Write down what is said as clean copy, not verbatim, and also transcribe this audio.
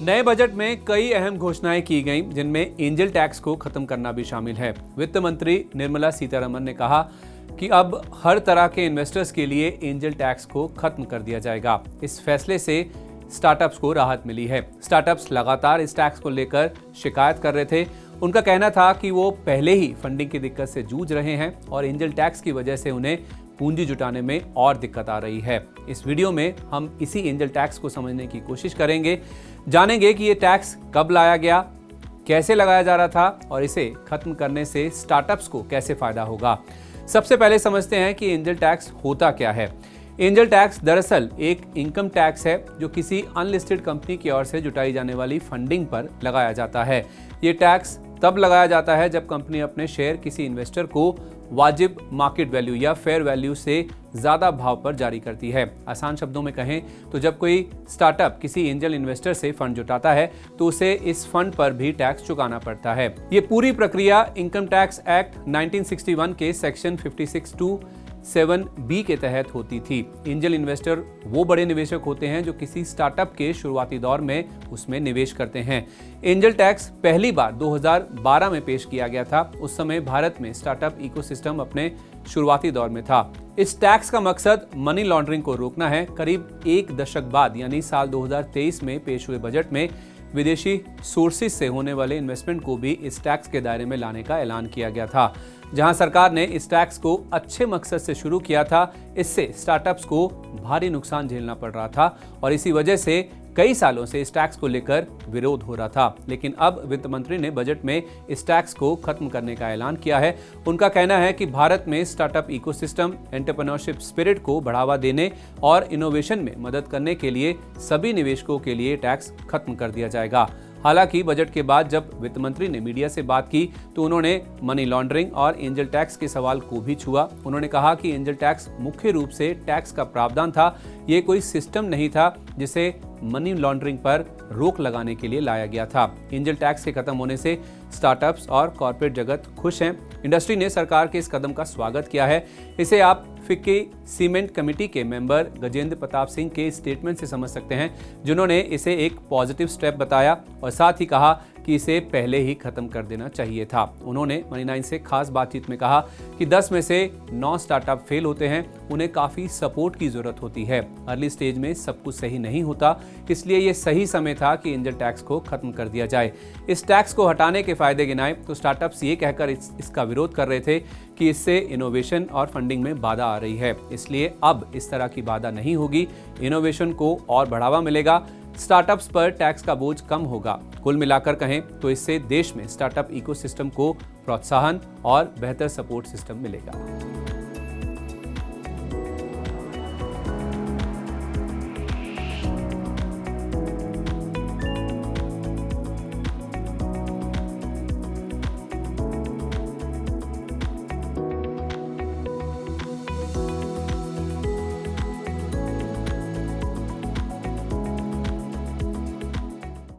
नए बजट में कई अहम घोषणाएं की गईं, जिनमें एंजल टैक्स को खत्म करना भी शामिल है। वित्त मंत्री निर्मला सीतारमण ने कहा कि अब हर तरह के इन्वेस्टर्स के लिए एंजल टैक्स को खत्म कर दिया जाएगा। इस फैसले से स्टार्टअप्स को राहत मिली है। स्टार्टअप्स लगातार इस टैक्स को लेकर शिकायत कर रहे थे। उनका कहना था कि वो पहले ही फंडिंग की दिक्कत से जूझ रहे हैं और एंजल टैक्स की वजह से उन्हें पूंजी जुटाने में और दिक्कत आ रही है। इस वीडियो में हम इसी एंजल टैक्स को समझने की कोशिश करेंगे, जानेंगे कि ये टैक्स कब लाया गया, कैसे लगाया जा रहा था और इसे खत्म करने से स्टार्टअप्स को कैसे फायदा होगा। सबसे पहले समझते हैं कि एंजल टैक्स होता क्या है। एंजल टैक्स दरअसल एक इनकम टैक्स है जो किसी अनलिस्टेड कंपनी की ओर से जुटाई जाने वाली फंडिंग पर लगाया जाता है। ये टैक्स तब लगाया जाता है जब कंपनी अपने शेयर किसी इन्वेस्टर को वाजिब मार्केट वैल्यू या फेयर वैल्यू से ज़्यादा भाव पर जारी करती है। आसान शब्दों में कहें तो जब कोई स्टार्टअप किसी एंजल इन्वेस्टर से फंड जुटाता है तो उसे इस फंड पर भी टैक्स चुकाना पड़ता है। ये पूरी प्रक्रिया इनकम टैक्स एक्ट 1961 के सेक्शन 56(2)(7)(b) के तहत होती थी। एंजल इन्वेस्टर वो बड़े निवेशक होते हैं जो किसी स्टार्टअप के शुरुआती दौर में उसमें निवेश करते हैं। एंजल टैक्स पहली बार 2012 में पेश किया गया था। उस समय भारत में स्टार्टअप इकोसिस्टम अपने शुरुआती दौर में था। इस टैक्स का मकसद मनी लॉन्ड्रिंग को रोकना है। करीब एक दशक बाद यानी साल 2023 में पेश हुए बजट में विदेशी सोर्सेज से होने वाले इन्वेस्टमेंट को भी इस टैक्स के दायरे में लाने का ऐलान किया गया था। जहां सरकार ने इस टैक्स को अच्छे मकसद से शुरू किया था, इससे स्टार्टअप्स को भारी नुकसान झेलना पड़ रहा था और इसी वजह से कई सालों से इस टैक्स को लेकर विरोध हो रहा था। लेकिन अब वित्त मंत्री ने बजट में इस टैक्स को खत्म करने का ऐलान किया है। उनका कहना है कि भारत में स्टार्टअप इकोसिस्टम, एंटरप्रेन्योरशिप स्पिरिट को बढ़ावा देने और इनोवेशन में मदद करने के लिए सभी निवेशकों के लिए टैक्स खत्म कर दिया जाएगा। हालांकि बजट के बाद जब वित्त मंत्री ने मीडिया से बात की तो उन्होंने मनी लॉन्ड्रिंग और एंजल टैक्स के सवाल को भी छुआ। उन्होंने कहा कि एंजल टैक्स मुख्य रूप से टैक्स का प्रावधान था, ये कोई सिस्टम नहीं था जिसे मनी लॉन्ड्रिंग पर रोक लगाने के लिए लाया गया था। एंजल टैक्स के खत्म होने से स्टार्टअप्स और कॉर्पोरेट जगत खुश हैं। इंडस्ट्री ने सरकार के इस कदम का स्वागत किया है। इसे आप फिक्की सीमेंट कमेटी के मेंबर गजेंद्र प्रताप सिंह के स्टेटमेंट से समझ सकते हैं, जिन्होंने इसे एक पॉजिटिव स्टेप बताया और साथ ही कहा कि इसे पहले ही खत्म कर देना चाहिए था। उन्होंने मनी 9 से खास बातचीत में कहा कि 10 में से 9 स्टार्टअप फेल होते हैं, उन्हें काफ़ी सपोर्ट की ज़रूरत होती है। अर्ली स्टेज में सब कुछ सही नहीं होता, इसलिए ये सही समय था कि एंजल टैक्स को खत्म कर दिया जाए। इस टैक्स को हटाने के फायदे गिनाए तो स्टार्टअप्स ये कहकर इसका विरोध कर रहे थे कि इससे इनोवेशन और फंडिंग में बाधा आ रही है, इसलिए अब इस तरह की बाधा नहीं होगी। इनोवेशन को और बढ़ावा मिलेगा, स्टार्टअप्स पर टैक्स का बोझ कम होगा। कुल मिलाकर कहें तो इससे देश में स्टार्टअप इकोसिस्टम को प्रोत्साहन और बेहतर सपोर्ट सिस्टम मिलेगा।